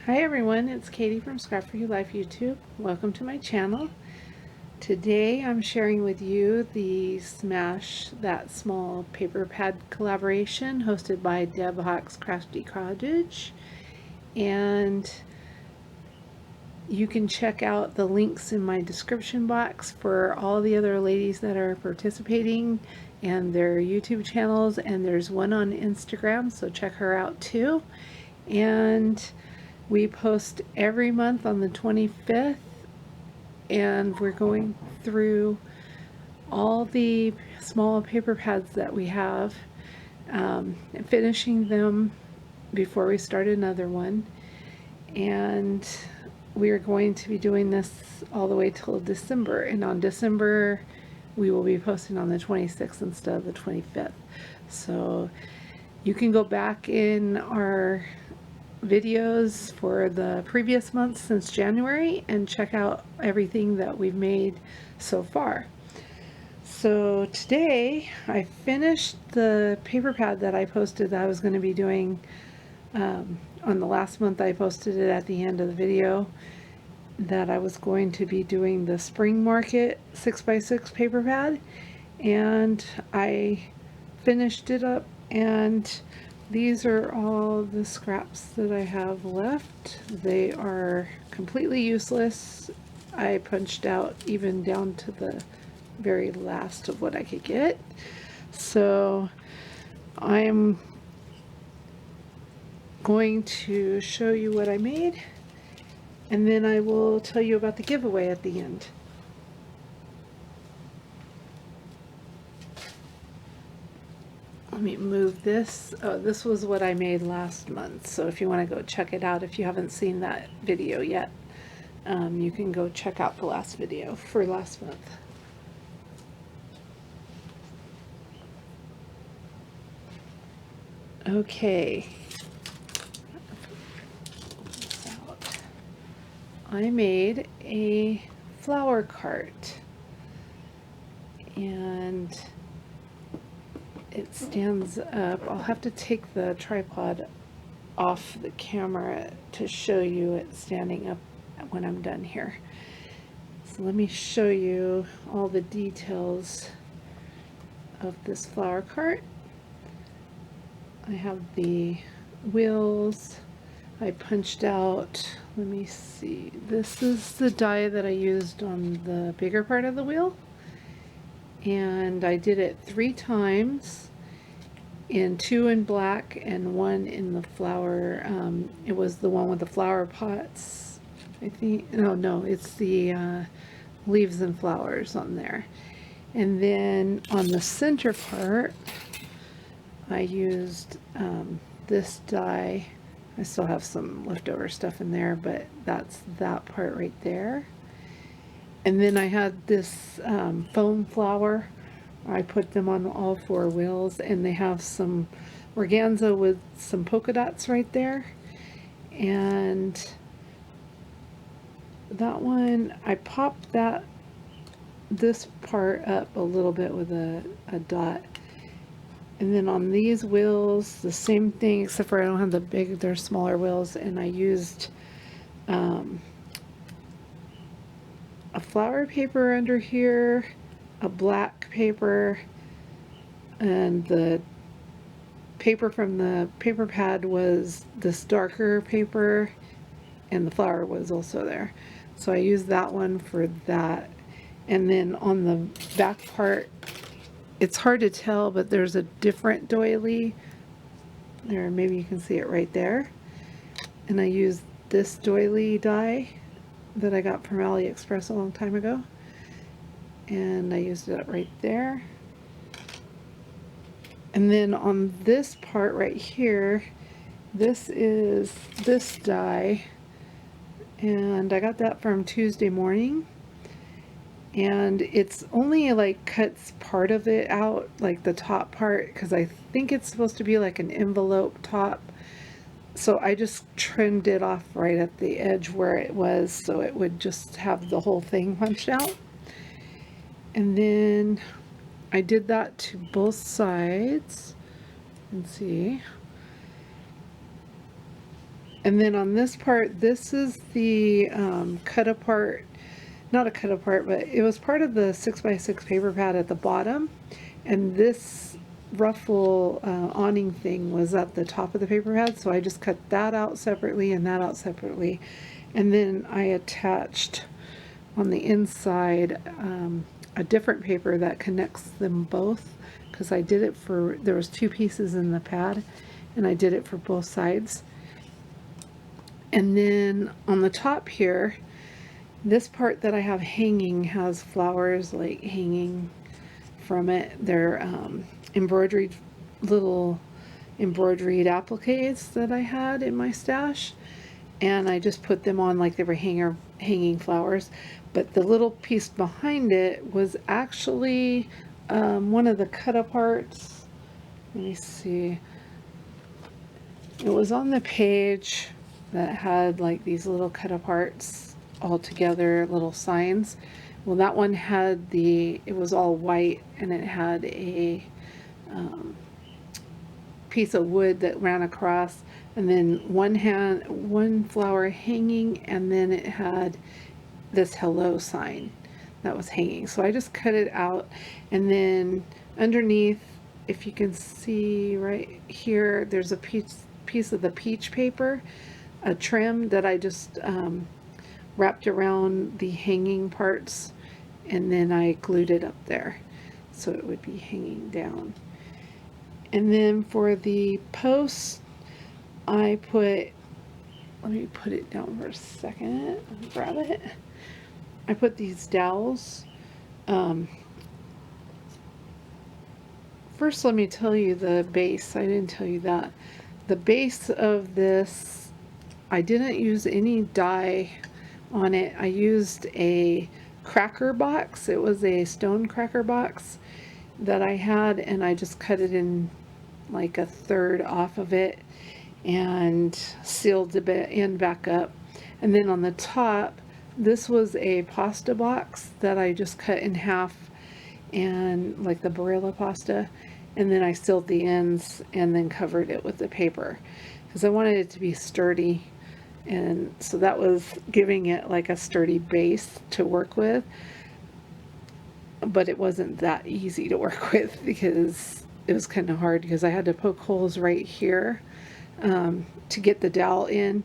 Hi everyone, it's Katie from Scrap for You Life YouTube. Welcome to my channel. Today I'm sharing with you the Smash That Small paper pad collaboration hosted by Deb Houck's Crafty Cottage. And you can check out the links in my description box for all the other ladies that are participating and their YouTube channels, and there's one on Instagram, so check her out too. And we post every month on the 25th, and we're going through all the small paper pads that we have, and finishing them before we start another one. And we are going to be doing this all the way till December, and on December we will be posting on the 26th instead of the 25th. So you can go back in our videos for the previous months since January and check out everything that we've made so far. So today I finished the paper pad that I posted that I was going to be doing on the last month. I posted it at the end of the video that I was going to be doing the spring market 6x6 paper pad, and I finished it up, and these are all the scraps that I have left. They are completely useless. I punched out even down to the very last of what I could get. So I'm going to show you what I made, and then I will tell you about the giveaway at the end. Let me move this. Oh, this was what I made last month, so if you want to go check it out, if you haven't seen that video yet, you can go check out the last video for last month. Okay. I made a flower cart, and it stands up. I'll have to take the tripod off the camera to show you it standing up when I'm done here. So let me show you all the details of this flower cart. I have the wheels. I punched out, let me see, this is the die that I used on the bigger part of the wheel, and I did it 3 times, in 2 in black and 1 in the flower. It was the one with the flower pots, I think. No, it's the leaves and flowers on there. And then on the center part I used this die. I still have some leftover stuff in there, but that's that part right there. And then I had this foam flower. I put them on all 4 wheels, and they have some organza with some polka dots right there. And that one, I popped this part up a little bit with a dot. And then on these wheels, the same thing, except for I don't have the big, they're smaller wheels, and I used a flower paper under here, a black paper, and the paper from the paper pad was this darker paper, and the flower was also there. So I used that one for that. And then on the back part, it's hard to tell, but there's a different doily there. Maybe you can see it right there. And I used this doily die that I got from AliExpress a long time ago, and I used it right there. And then on this part right here, this is this die, and I got that from Tuesday Morning. And it's only like cuts part of it out, like the top part, because I think it's supposed to be like an envelope top. So I just trimmed it off right at the edge where it was, so it would just have the whole thing punched out. And then I did that to both sides. And see. And then on this part, this is the cut apart, not a cut apart, but it was part of the 6x6 paper pad at the bottom. And this ruffle awning thing was at the top of the paper pad, so I just cut that out separately and that out separately. And then I attached on the inside a different paper that connects them both, because I did it for, there was 2 pieces in the pad, and I did it for both sides. And then on the top here, this part that I have hanging has flowers like hanging from it. They're embroidered, little embroidered appliques that I had in my stash, and I just put them on like they were hanging flowers. But the little piece behind it was actually one of the cut aparts. Let me see. It was on the page that had like these little cut aparts all together, little signs. Well, that one had it was all white, and it had a piece of wood that ran across, and then one flower hanging, and then it had this hello sign that was hanging. So I just cut it out, and then underneath, if you can see right here, there's a piece of the peach paper, a trim that I just wrapped around the hanging parts, and then I glued it up there so it would be hanging down. And then for the post, I put, let me put it down for a second, let me grab it. I put these dowels. First, let me tell you the base. I didn't tell you that. The base of this, I didn't use any dye on it. I used a cracker box. It was a stone cracker box that I had, and I just cut it in like a third off of it and sealed the end back up. And then on the top, this was a pasta box that I just cut in half, and like the Barilla pasta, and then I sealed the ends and then covered it with the paper because I wanted it to be sturdy. And so that was giving it like a sturdy base to work with, but it wasn't that easy to work with because it was kind of hard, because I had to poke holes right here to get the dowel in.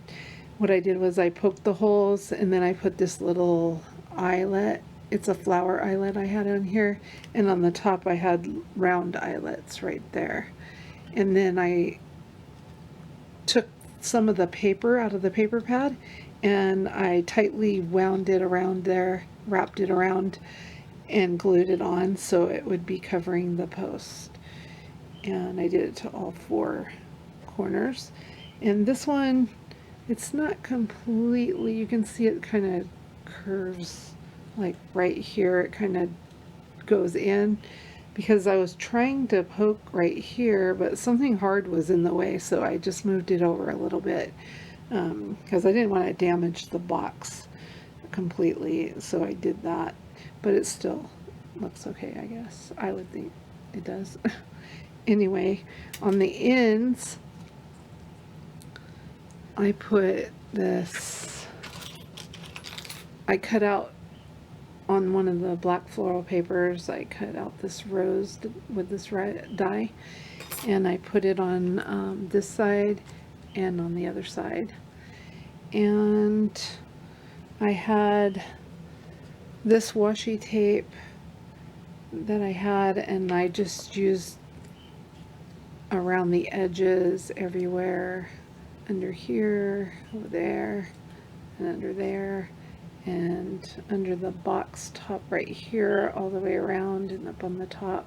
What I did was I poked the holes, and then I put this little eyelet. It's a flower eyelet I had on here, and on the top I had round eyelets right there. And then I took some of the paper out of the paper pad, and I tightly wound it around there, wrapped it around, and glued it on so it would be covering the post. And I did it to all 4 corners. And this one, it's not completely, you can see it kind of curves like right here. It kind of goes in because I was trying to poke right here, but something hard was in the way, so I just moved it over a little bit because I didn't want to damage the box completely, so I did that. But it still looks okay, I guess. I would think it does. Anyway, on the ends, I put this, I cut out on one of the black floral papers, I cut out this rose with this red dye, and I put it on this side and on the other side. And I had this washi tape that I had, and I just used around the edges everywhere, under here, over there, and under there, and under the box top right here, all the way around and up on the top,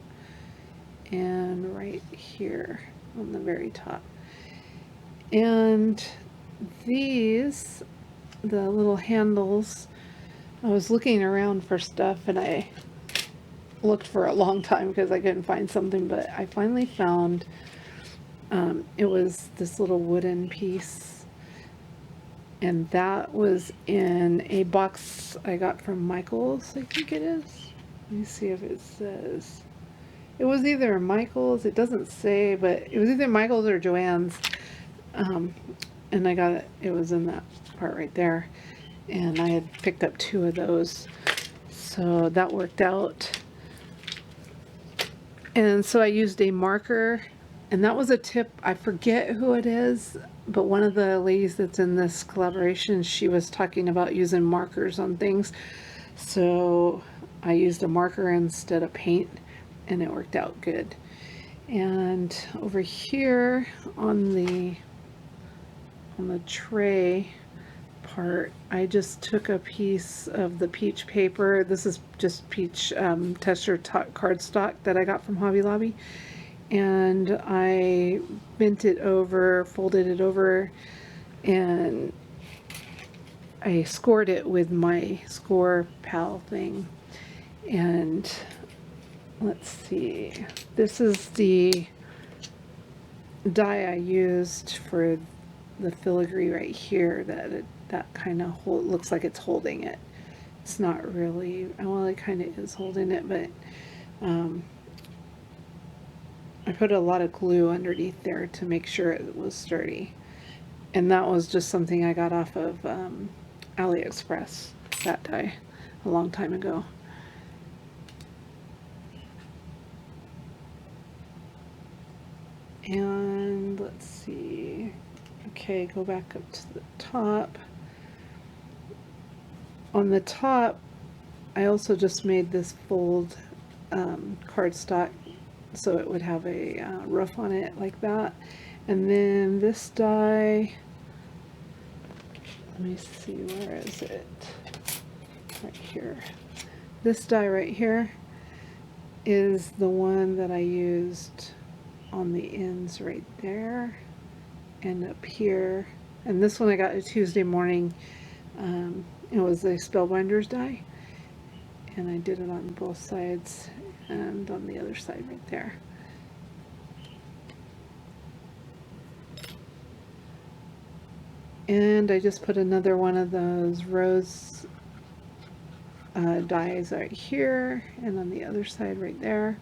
and right here on the very top. And these, the little handles, I was looking around for stuff, and I looked for a long time because I couldn't find something, but I finally found it was this little wooden piece, and that was in a box I got from Michael's, I think it is. Let me see if it says. It was either Michael's, it doesn't say, but it was either Michael's or Joann's. and I got it, it was in that part right there, and I had picked up 2 of those, so that worked out. And so I used a marker, and that was a tip, I forget who it is, but one of the ladies that's in this collaboration, she was talking about using markers on things, so I used a marker instead of paint, and it worked out good. And over here on the tray part, I just took a piece of the peach paper. This is just peach texture cardstock that I got from Hobby Lobby, and I bent it over, folded it over, and I scored it with my score pal thing. And let's see, this is the die I used for the filigree right here, that kind of looks like it's holding it. It's not really, well, it kind of is holding it, but I put a lot of glue underneath there to make sure it was sturdy. And that was just something I got off of AliExpress, that die, a long time ago. And let's see, okay, go back up to the top. On the top, I also just made this fold cardstock so it would have a roof on it like that. And then this die, let me see, where is it? Right here. This die right here is the one that I used on the ends right there and up here. And this one I got a Tuesday morning. It was the Spellbinders die, and I did it on both sides and on the other side right there. And I just put another one of those rose dies right here and on the other side right there.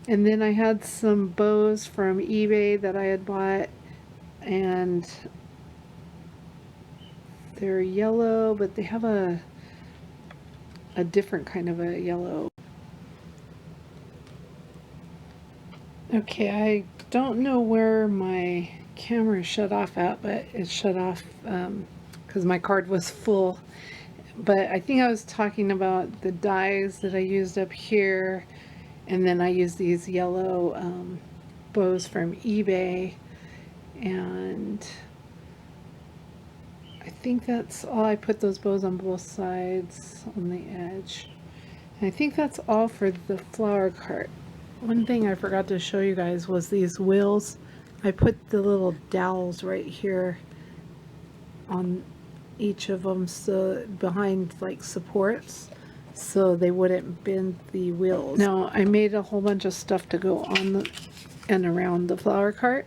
And then I had some bows from eBay that I had bought, and they're yellow, but they have a different kind of a yellow. Okay, I don't know where my camera shut off at, but it shut off because my card was full. But I think I was talking about the dies that I used up here, and then I used these yellow bows from eBay, and I think that's all. I put those bows on both sides on the edge. And I think that's all for the flower cart. One thing I forgot to show you guys was these wheels. I put the little dowels right here on each of them, so behind like supports, so they wouldn't bend the wheels. Now I made a whole bunch of stuff to go on the and around the flower cart,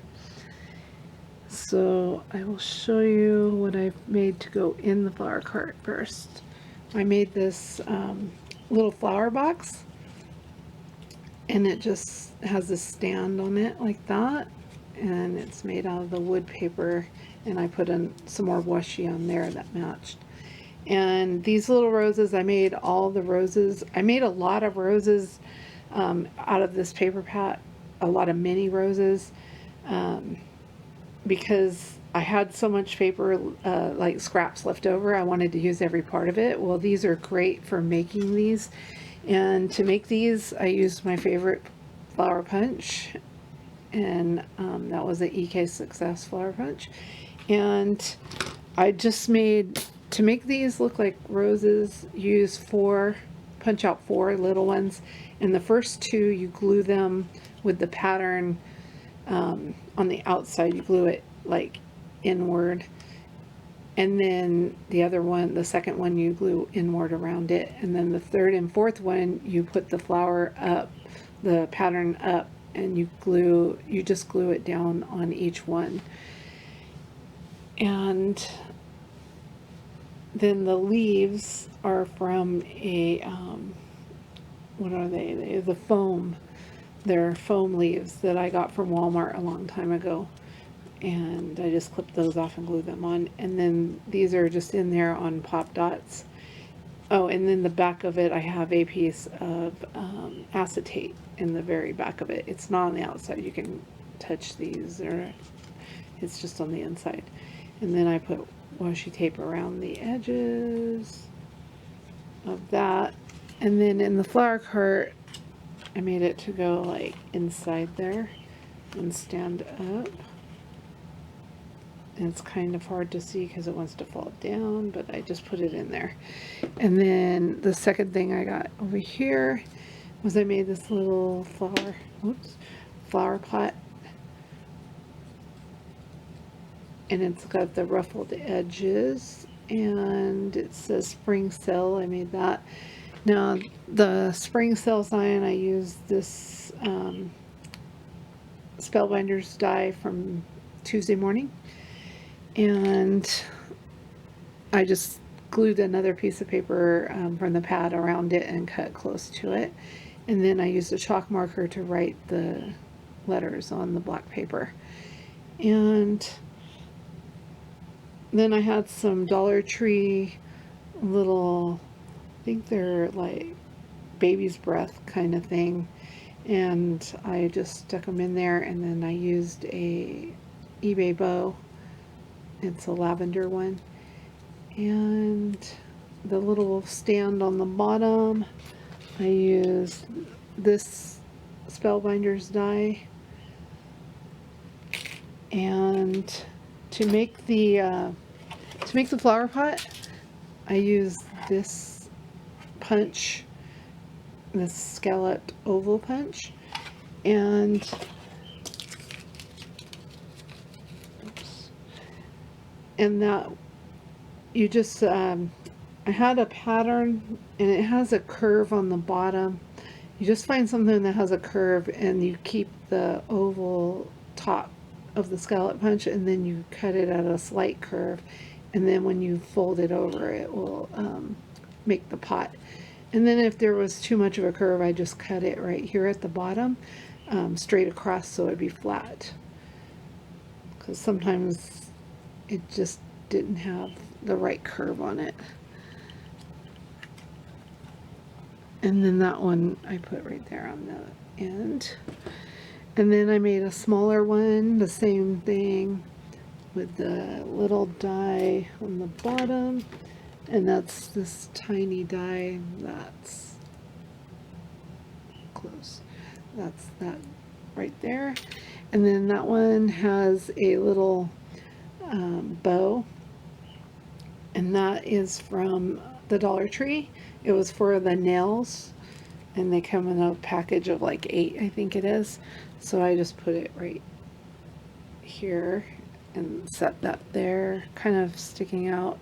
so I will show you what I've made to go in the flower cart first. I made this little flower box, and it just has a stand on it like that, and it's made out of the wood paper, and I put in some more washi on there that matched. And these little roses, I made all the roses. I made a lot of roses out of this paper pat, a lot of mini roses, because I had so much paper, like scraps left over. I wanted to use every part of it. Well, these are great for making these. And to make these, I used my favorite flower punch, and that was the EK Success flower punch. And I just made, to make these look like roses, use punch out 4 little ones, and the first 2 you glue them with the pattern on the outside. You glue it like inward, and then the other one, the second one, you glue inward around it, and then the third and fourth one you put the flower up, the pattern up, and you just glue it down on each one. And then the leaves are from a what are they? The foam. They're foam leaves that I got from Walmart a long time ago. and I just clipped those off and glued them on. And then these are just in there on pop dots. Oh, and then the back of it, I have a piece of acetate in the very back of it. It's not on the outside. You can touch these, or it's just on the inside. And then I put washi tape around the edges of that. And then in the flower cart, I made it to go like inside there and stand up. And it's kind of hard to see because it wants to fall down, but I just put it in there. And then the second thing I got over here was I made this little flower pot. And it's got the ruffled edges, and it says spring cell. I made that. Now the spring cell sign, I used this Spellbinders die from Tuesday morning, and I just glued another piece of paper from the pad around it and cut close to it, and then I used a chalk marker to write the letters on the black paper. And then I had some Dollar Tree little, I think they're like baby's breath kind of thing, and I just stuck them in there. And then I used a eBay bow. It's a lavender one, and the little stand on the bottom, I used this Spellbinders die. And to make the flower pot, I used this punch, this scalloped oval punch, and that you just I had a pattern, and it has a curve on the bottom. You just find something that has a curve, and you keep the oval top of the scallop punch, and then you cut it at a slight curve, and then when you fold it over, it will make the pot. And then if there was too much of a curve, I just cut it right here at the bottom, straight across, so it'd be flat, because sometimes it just didn't have the right curve on it. And then that one I put right there on the end. And then I made a smaller one, the same thing, with the little die on the bottom. And that's this tiny die that's close. That's that right there. And then that one has a little bow. And that is from the Dollar Tree. It was for the nails. And they come in a package of like 8, I think it is. So I just put it right here and set that there, kind of sticking out.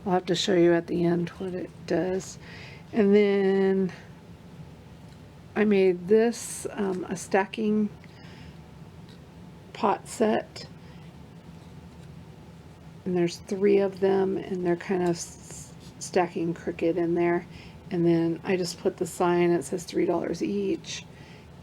I'll have to show you at the end what it does. And then I made this a stacking pot set. And there's 3 of them, and they're kind of stacking crooked in there. And then I just put the sign, it says $3 each.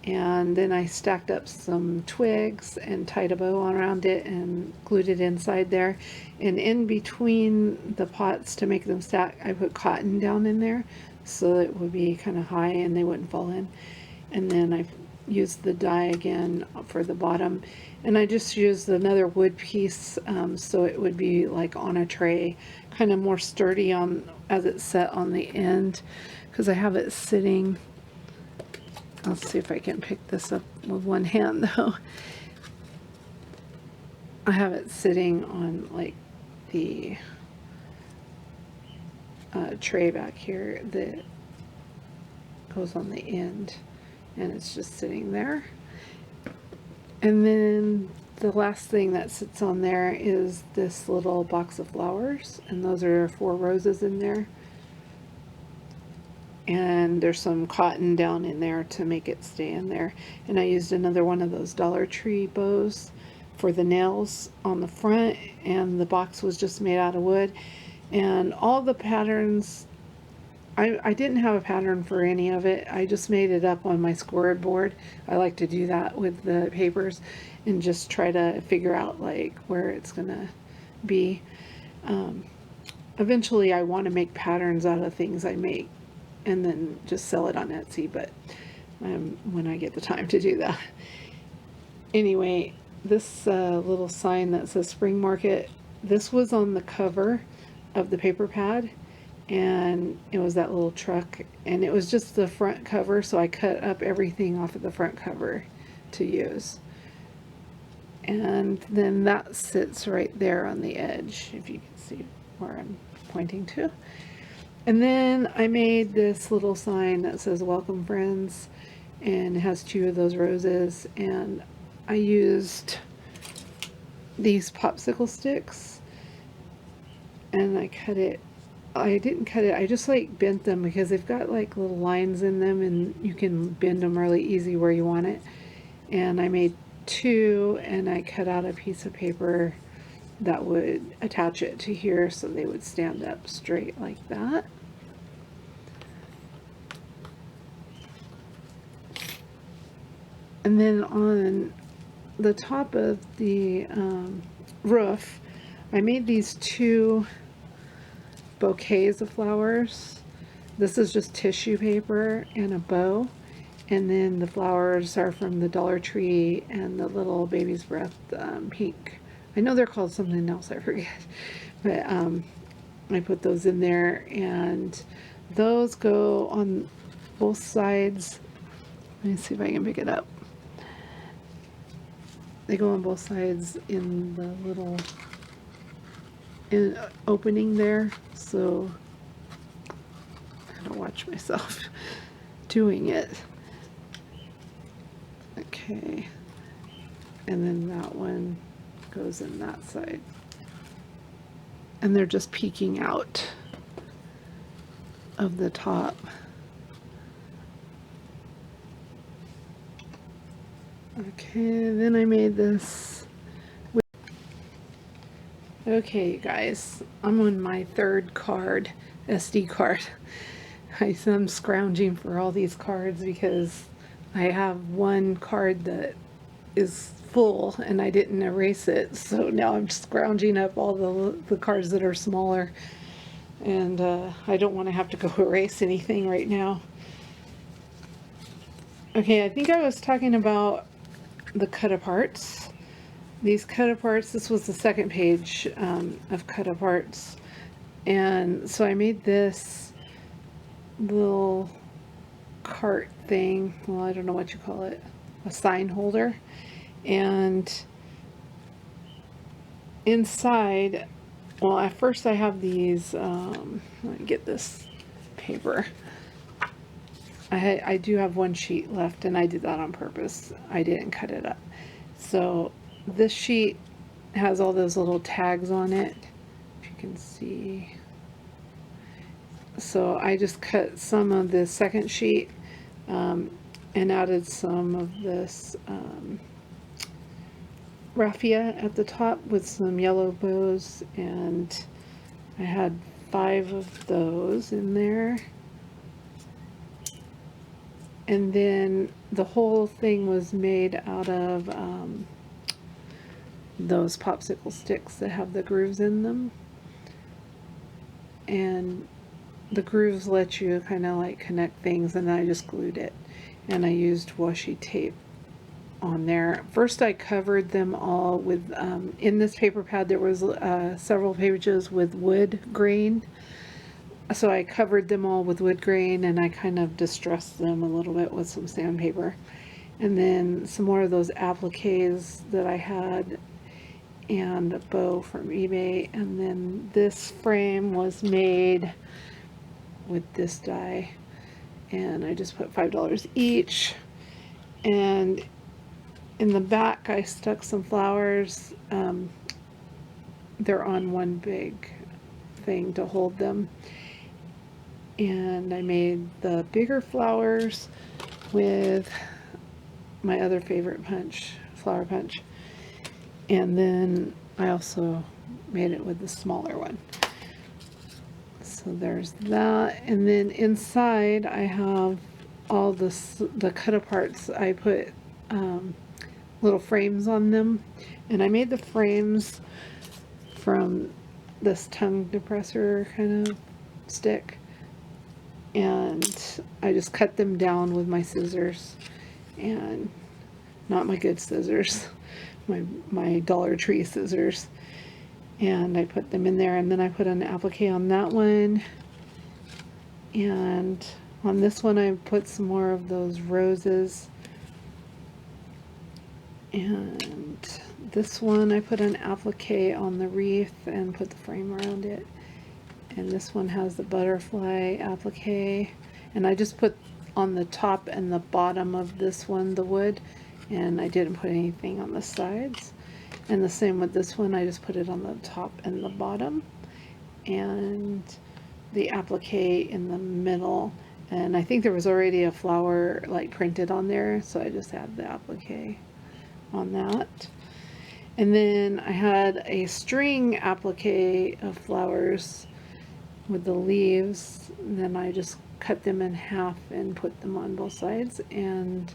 And then I stacked up some twigs and tied a bow around it and glued it inside there. And in between the pots, to make them stack, I put cotton down in there so it would be kind of high and they wouldn't fall in. And then I used the die again for the bottom. And I just used another wood piece so it would be like on a tray, kind of more sturdy on as it's set on the end, because I have it sitting. I'll see if I can pick this up with one hand though. I have it sitting on like the tray back here that goes on the end, and it's just sitting there. And then the last thing that sits on there is this little box of flowers, and those are 4 roses in there. And there's some cotton down in there to make it stay in there. And I used another one of those Dollar Tree bows for the nails on the front, and the box was just made out of wood. And all the patterns I didn't have a pattern for any of it. I just made it up on my scored board. I like to do that with the papers and just try to figure out like where it's gonna be. Eventually I want to make patterns out of things I make and then just sell it on Etsy, but when I get the time to do that. Anyway, this little sign that says Spring Market, this was on the cover of the paper pad, and it was that little truck, and it was just the front cover, so I cut up everything off of the front cover to use. And then that sits right there on the edge, if you can see where I'm pointing to. And then I made this little sign that says welcome friends, and it has 2 of those roses, and I used these popsicle sticks and I cut it. I didn't cut it, I just like bent them because they've got like little lines in them and you can bend them really easy where you want it. And I made 2 and I cut out a piece of paper that would attach it to here so they would stand up straight like that. And then on the top of the roof, I made these 2 bouquets of flowers. This is just tissue paper and a bow, and then the flowers are from the Dollar Tree and the little baby's breath pink. I know they're called something else, I forget, but I put those in there, and those go on both sides. Let me see if I can pick it up. They go on both sides in the little opening there, so I gotta watch myself doing it. Okay, and then that one goes in that side, and they're just peeking out of the top. Okay, then I made this. Okay, guys, I'm on my 3rd card, SD card. I'm scrounging for all these cards because I have one card that is full and I didn't erase it, so now I'm scrounging up all the cards that are smaller, and I don't want to have to go erase anything right now. Okay, I think I was talking about the cut aparts. These cut aparts, this was the 2nd page of cut aparts, and so I made this little cart thing, well, I don't know what you call it, a sign holder, and inside, well, at first I have these, let me get this paper. I do have 1 sheet left, and I did that on purpose. I didn't cut it up. So this sheet has all those little tags on it, if you can see. So I just cut some of the 2nd sheet and added some of this raffia at the top with some yellow bows, and I had 5 of those in there. And then the whole thing was made out of those popsicle sticks that have the grooves in them. And the grooves let you kind of like connect things, and I just glued it. And I used washi tape on there. First I covered them all with, in this paper pad there was several pages with wood grain. So I covered them all with wood grain, and I kind of distressed them a little bit with some sandpaper. And then some more of those appliques that I had, and a bow from eBay. And then this frame was made with this die, and I just put $5 each. And in the back I stuck some flowers. They're on one big thing to hold them. And I made the bigger flowers with my other favorite punch, flower punch. And then I also made it with the smaller one. So there's that, and then inside I have all the cut aparts. I put little frames on them, and I made the frames from this tongue depressor kind of stick, and I just cut them down with my scissors, and not my good scissors, my Dollar Tree scissors, and I put them in there, and then I put an applique on that one, and on this one I put some more of those roses, and this one I put an applique on the wreath and put the frame around it, and this one has the butterfly applique, and I just put on the top and the bottom of this one the wood, and I didn't put anything on the sides. And the same with this one, I just put it on the top and the bottom, and the applique in the middle. And I think there was already a flower like printed on there, so I just had the applique on that. And then I had a string applique of flowers with the leaves, and then I just cut them in half and put them on both sides. And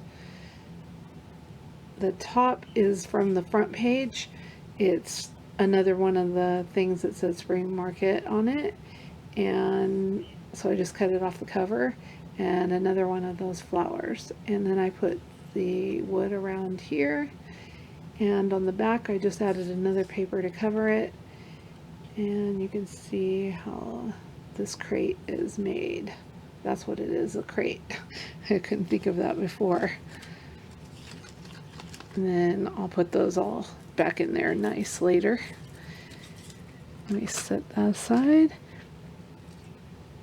the top is from the front page. It's another one of the things that says Spring Market on it, and so I just cut it off the cover, and another one of those flowers. And then I put the wood around here, and on the back I just added another paper to cover it, and you can see how this crate is made. That's what it is, a crate. I couldn't think of that before. And then I'll put those all back in there nice later. Let me set that aside.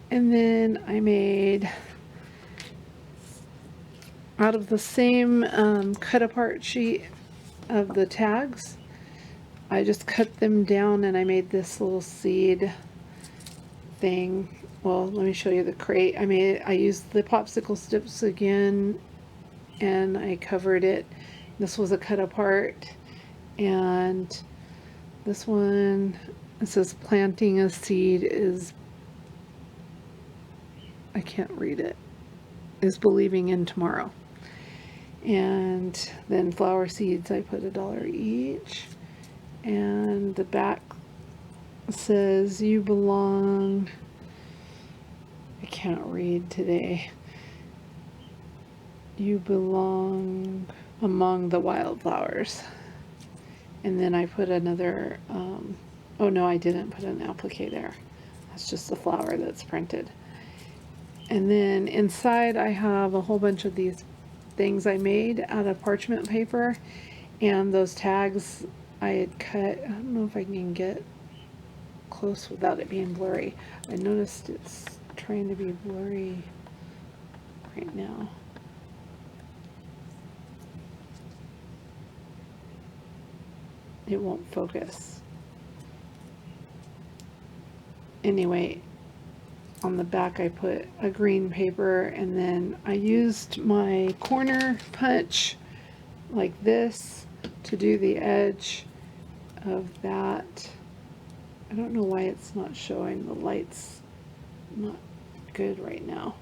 And then I made, out of the same cut apart sheet of the tags, I just cut them down and I made this little seed thing. Well, let me show you the crate. I used the popsicle sticks again, and I covered it. This was a cut apart, and this one, it says planting a seed is, I can't read it, is believing in tomorrow. And then flower seeds, I put $1 each. And the back says you belong, I can't read today, you belong among the wildflowers. And then I put another, oh no, I didn't put an applique there. That's just the flower that's printed. And then inside I have a whole bunch of these things I made out of parchment paper, and those tags I had cut. I don't know if I can get close without it being blurry. I noticed it's trying to be blurry right now. It won't focus. Anyway, on the back I put a green paper, and then I used my corner punch like this to do the edge of that. I don't know why it's not showing. The light's not good right now.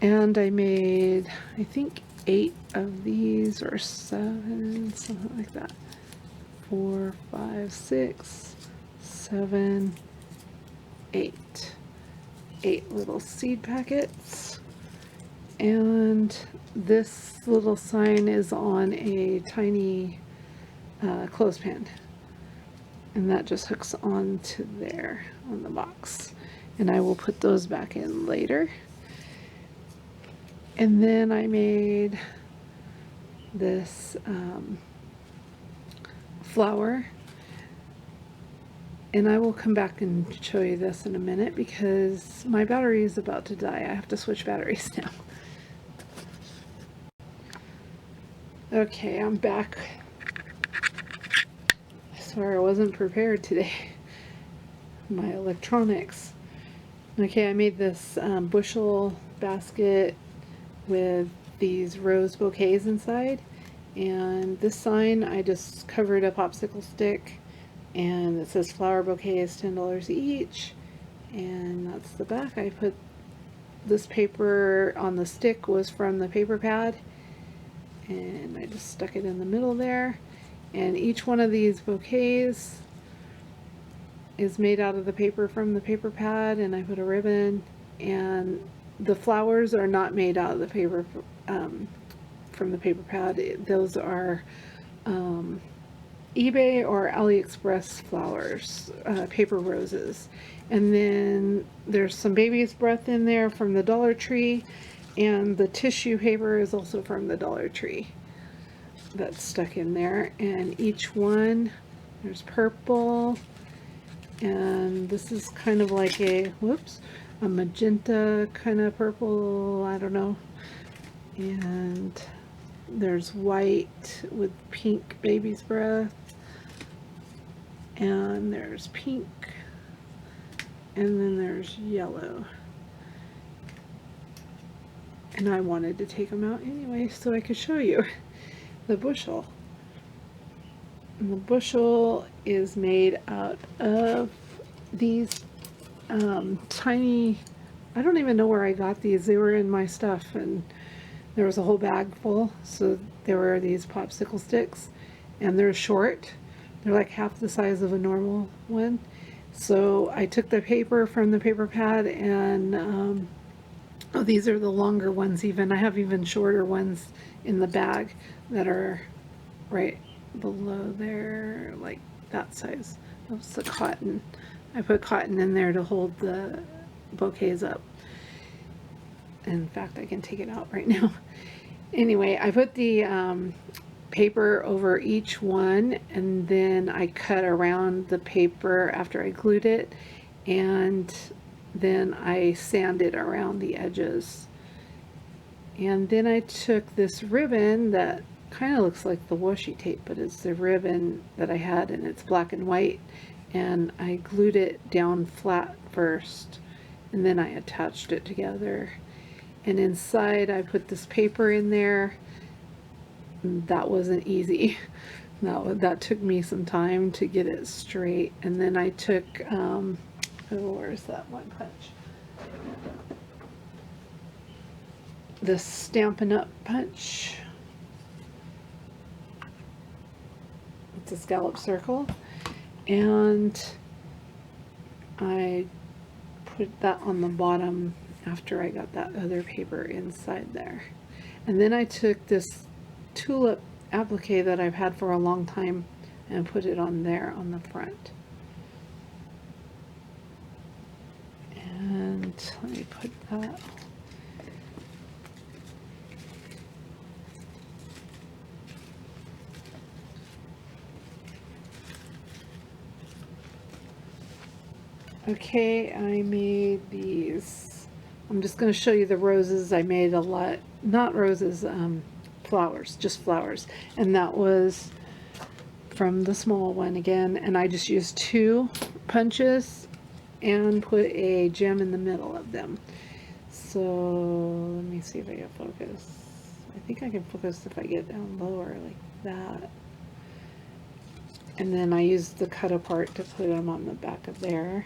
And I made, I think, 8 of these, or 7, something like that. 4, 5, 6, 7, 8. 8 little seed packets. And this little sign is on a tiny clothespin. And that just hooks onto there on the box. And I will put those back in later. And then I made this flower, and I will come back and show you this in a minute because my battery is about to die. I have to switch batteries now. Okay, I'm back. I swear I wasn't prepared today. My electronics. Okay, I made this bushel basket with these rose bouquets inside, and this sign I just covered a popsicle stick and it says flower bouquets $10 each, and that's the back. I put this paper on the stick was from the paper pad, and I just stuck it in the middle there. And each one of these bouquets is made out of the paper from the paper pad, and I put a ribbon, and the flowers are not made out of the paper from the paper pad. Those are eBay or AliExpress flowers, paper roses. And then there's some baby's breath in there from the Dollar Tree, and the tissue paper is also from the Dollar Tree that's stuck in there. And each one, there's purple, and this is kind of like a, whoops, a magenta kind of purple, I don't know. And there's white with pink baby's breath, and there's pink, and then there's yellow. And I wanted to take them out anyway so I could show you the bushel. And the bushel is made out of these tiny, I don't even know where I got these. They were in my stuff, and there was a whole bag full. So there were these popsicle sticks, and they're short. They're like half the size of a normal one. So I took the paper from the paper pad, and oh, these are the longer ones even. I have even shorter ones in the bag that are right below there, like that size. That's the cotton. I put cotton in there to hold the bouquets up. In fact, I can take it out right now. Anyway, I put the paper over each one, and then I cut around the paper after I glued it, and then I sanded around the edges. And then I took this ribbon that kind of looks like the washi tape, but it's the ribbon that I had, and it's black and white, and I glued it down flat first, and then I attached it together. And inside I put this paper in there. That wasn't easy. That took me some time to get it straight. And then I took, oh, where's that one punch? The Stampin' Up! Punch. It's a scallop circle. And I put that on the bottom after I got that other paper inside there. And then I took this tulip applique that I've had for a long time and put it on there on the front. And let me put that. Okay, I made these. I'm just going to show you the roses. I made a lot, not roses, flowers, just flowers. And that was from the small one again. And I just used 2 punches and put a gem in the middle of them. So let me see if I can focus. I think I can focus if I get down lower like that. And then I used the cut apart to put them on the back of there.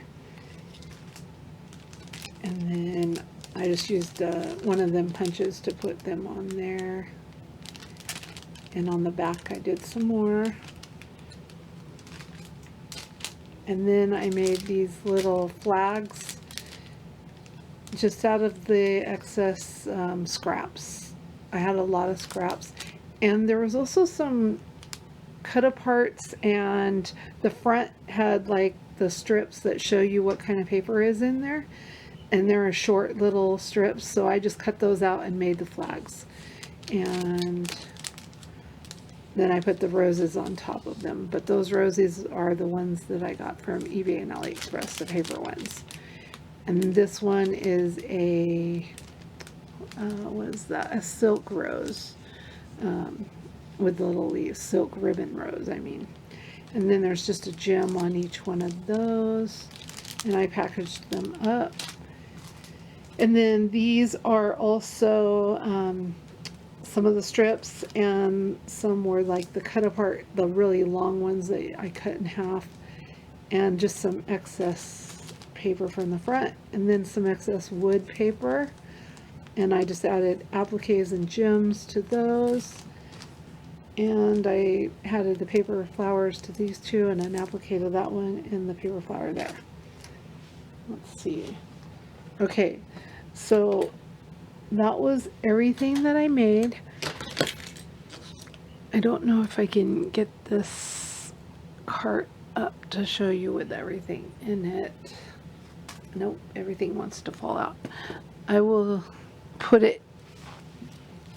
And then I just used one of them punches to put them on there. And on the back I did some more. And then I made these little flags just out of the excess scraps. I had a lot of scraps. And there was also some cut aparts, and the front had like the strips that show you what kind of paper is in there. And there are short little strips, so I just cut those out and made the flags. And then I put the roses on top of them. But those roses are the ones that I got from eBay and AliExpress, the paper ones. And this one is a, what is that? A silk rose with little leaves. Silk ribbon rose, I mean. And then there's just a gem on each one of those. And I packaged them up. And then these are also some of the strips, and some were like the cut apart, the really long ones that I cut in half. and just some excess paper from the front, and then some excess wood paper, and I just added appliques and gems to those, and I added the paper flowers to these two, and an applique to that one, and the paper flower there. Let's see. Okay, so that was everything that I made. I don't know if I can get this cart up to show you with everything in it. Nope, everything wants to fall out. I will put it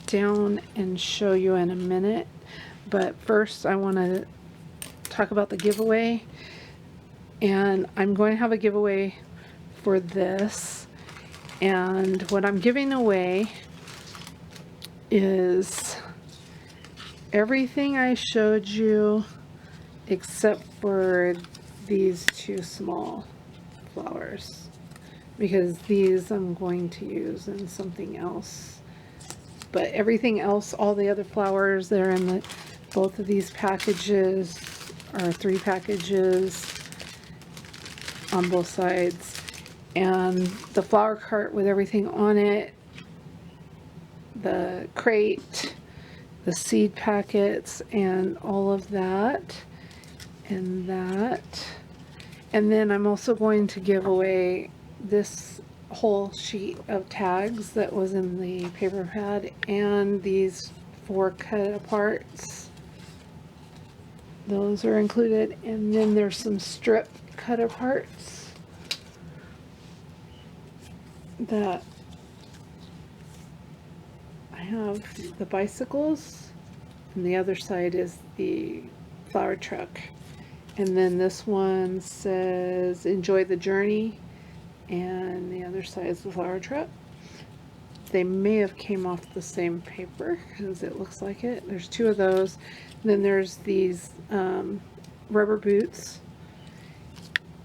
down and show you in a minute, but first I want to talk about the giveaway. And I'm going to have a giveaway for this, and what I'm giving away is everything I showed you except for these two small flowers, because these I'm going to use in something else. But everything else, all the other flowers, they're in both of these packages, or 3 packages on both sides. And the flower cart with everything on it, the crate, the seed packets, and all of that, and that. And then I'm also going to give away this whole sheet of tags that was in the paper pad, and these 4 cut aparts. Those are included, and then there's some strip cut aparts that I have the bicycles, and the other side is the flower truck. And then this one says enjoy the journey, and the other side is the flower truck. They may have came off the same paper because it looks like it. There's 2 of those. Then there's these rubber boots,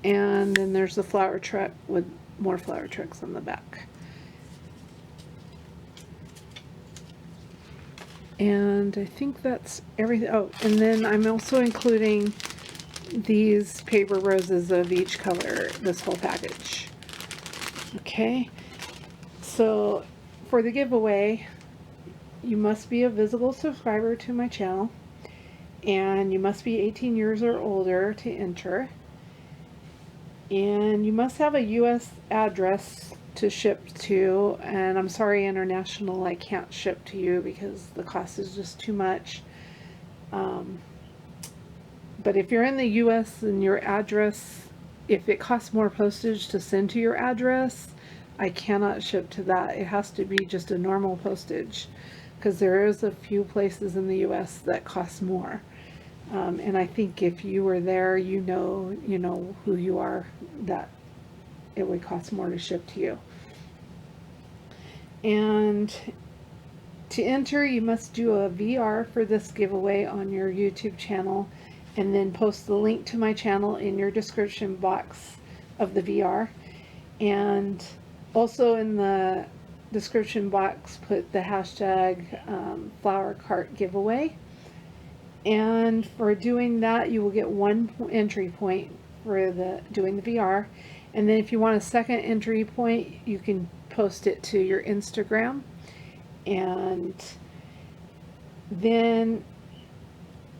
and then there's the flower truck with more flower trucks on the back. And I think that's everything. Oh, and then I'm also including these paper roses of each color, this whole package. Okay, so for the giveaway, you must be a visible subscriber to my channel, and you must be 18 years or older to enter, and you must have a U.S. address to ship to, and I'm sorry, international, I can't ship to you because the cost is just too much. But if you're in the U.S. and your address, if it costs more postage to send to your address, I cannot ship to that. It has to be just a normal postage, because there is a few places in the U.S. that cost more. And I think if you were there, you know who you are, that it would cost more to ship to you. And to enter, you must do a VR for this giveaway on your YouTube channel, and then post the link to my channel in your description box of the VR. And also in the description box, put the hashtag flower cart giveaway. And for doing that, you will get 1 entry point for doing the VR. And then if you want a second entry point, you can post it to your Instagram. And then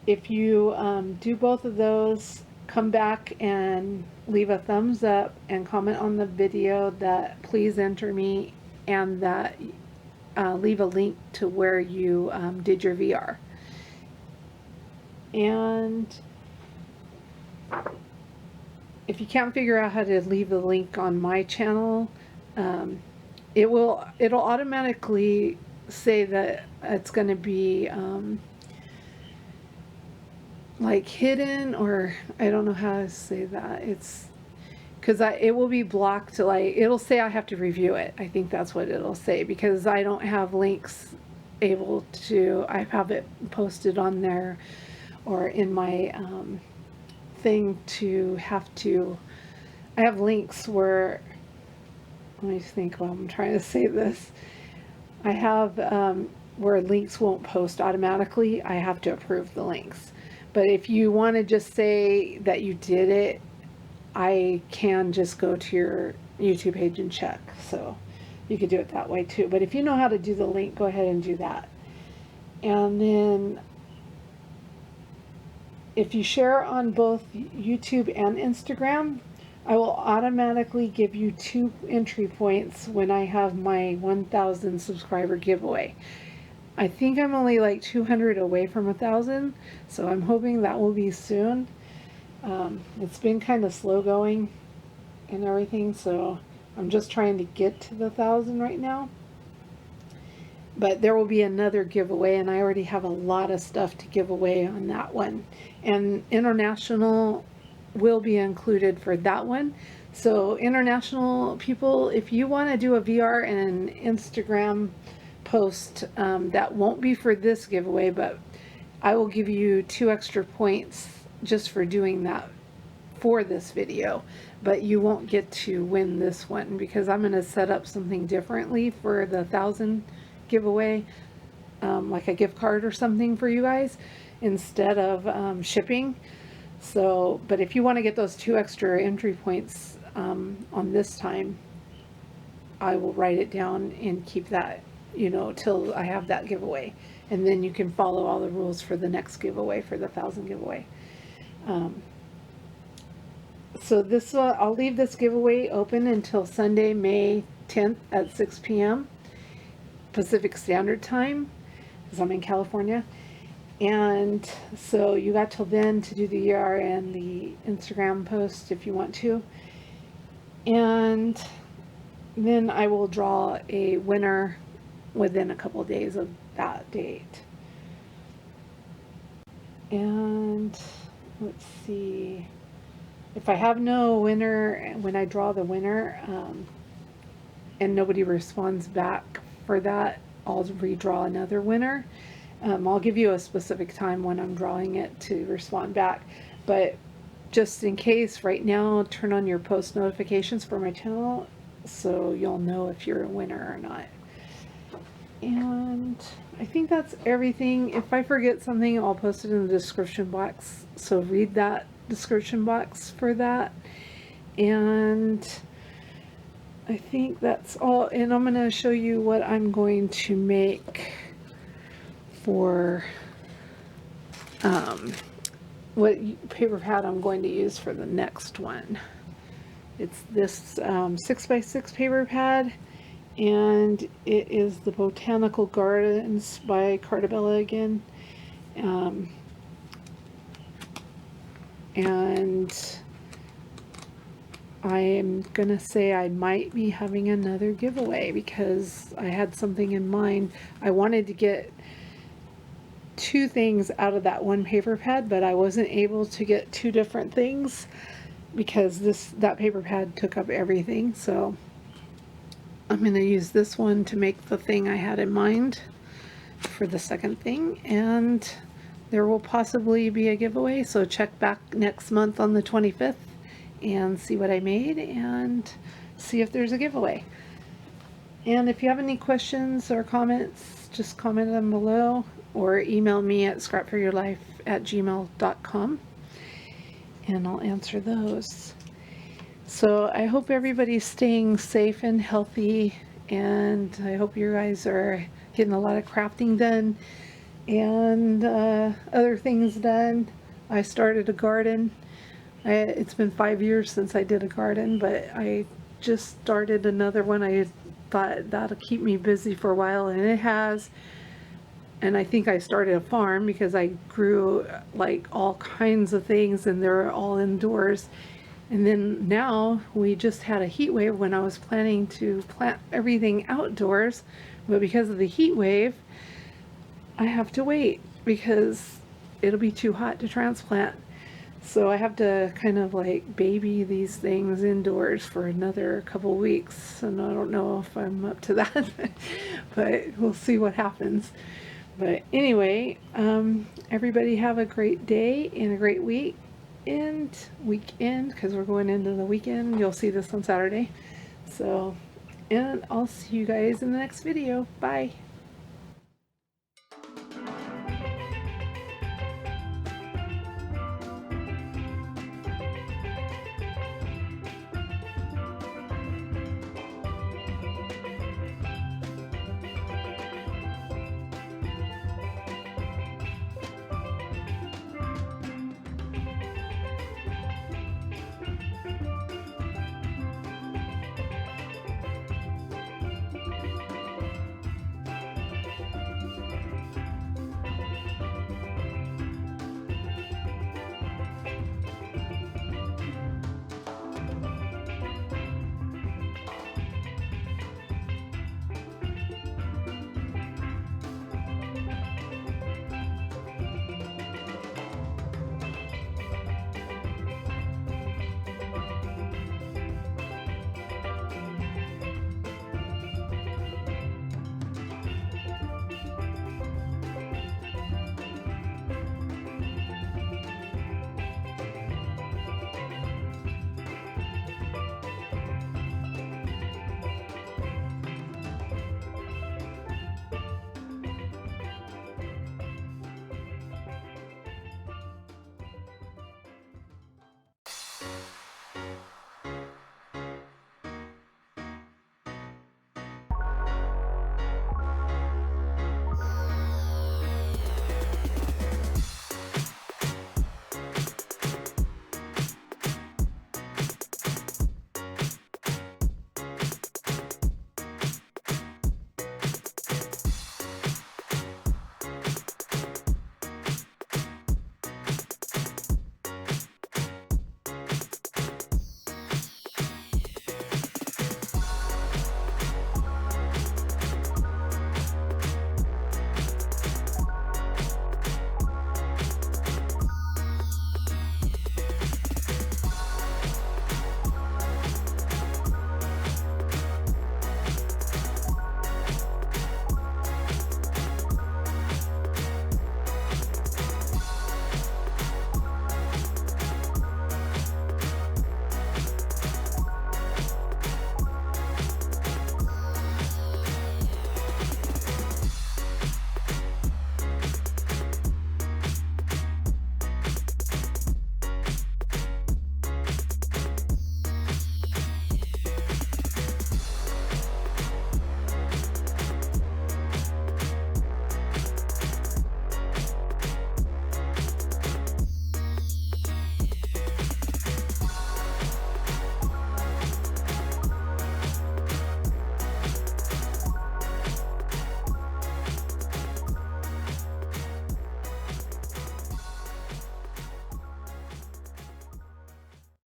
if you do both of those, come back and leave a thumbs up and comment on the video that please enter me, and that leave a link to where you did your VR. And if you can't figure out how to leave the link on my channel, it'll automatically say that it's going to be like hidden, or I don't know how to say that. It's because it will be blocked. Like, it'll say I have to review it. I think that's what it'll say, because I don't have links able to, I have it posted on there or in my thing to have to, I have links where, let me think while I'm trying to say this. I have where links won't post automatically. I have to approve the links. But if you want to just say that you did it, I can just go to your YouTube page and check. So you could do it that way too. But if you know how to do the link, go ahead and do that. And then if you share on both YouTube and Instagram, I will automatically give you 2 entry points when I have my 1,000 subscriber giveaway. I think I'm only like 200 away from 1,000, so I'm hoping that will be soon. It's been kind of slow going and everything, so I'm just trying to get to the 1,000 right now. But there will be another giveaway, and I already have a lot of stuff to give away on that one. And international will be included for that one. So international people, if you want to do a VR and an Instagram post, that won't be for this giveaway, but I will give you 2 extra points just for doing that for this video. But you won't get to win this one because I'm going to set up something differently for the 1,000 giveaway, like a gift card or something for you guys instead of shipping. So, but if you want to get those 2 extra entry points on this time, I will write it down and keep that, you know, till I have that giveaway, and then you can follow all the rules for the next giveaway, for the 1,000 giveaway. So this I'll leave this giveaway open until Sunday, May 10th at 6 p.m. Pacific Standard Time, because I'm in California. And so you got till then to do the ER and the Instagram post if you want to. And then I will draw a winner within a couple of days of that date. And let's see, if I have no winner when I draw the winner, and nobody responds back for that, I'll redraw another winner. I'll give you a specific time when I'm drawing it to respond back, but just in case, right now, turn on your post notifications for my channel so you'll know if you're a winner or not. And I think that's everything. If I forget something, I'll post it in the description box, so read that description box for that. And I think that's all, and I'm going to show you what I'm going to make for what paper pad I'm going to use for the next one. It's this 6x6 paper pad, and it is the Botanical Gardens by Cartabella again. And I am gonna say I might be having another giveaway because I had something in mind. I wanted to get 2 things out of that one paper pad, but I wasn't able to get 2 different things because that paper pad took up everything. So I'm going to use this one to make the thing I had in mind for the second thing, and there will possibly be a giveaway, so check back next month on the 25th and see what I made and see if there's a giveaway. And if you have any questions or comments, just comment them below or email me at scrapforyourlife@gmail.com and I'll answer those. So I hope everybody's staying safe and healthy, and I hope you guys are getting a lot of crafting done and other things done. I started a garden. It's been 5 years since I did a garden, but I just started another one. I thought that'll keep me busy for a while, and it has. And I think I started a farm because I grew like all kinds of things, and they're all indoors. And then now we just had a heat wave when I was planning to plant everything outdoors, but because of the heat wave, I have to wait because it'll be too hot to transplant. So I have to kind of like baby these things indoors for another couple weeks, and I don't know if I'm up to that, but we'll see what happens. But anyway, everybody have a great day and a great week and weekend, because we're going into the weekend. You'll see this on Saturday. So, and I'll see you guys in the next video. Bye.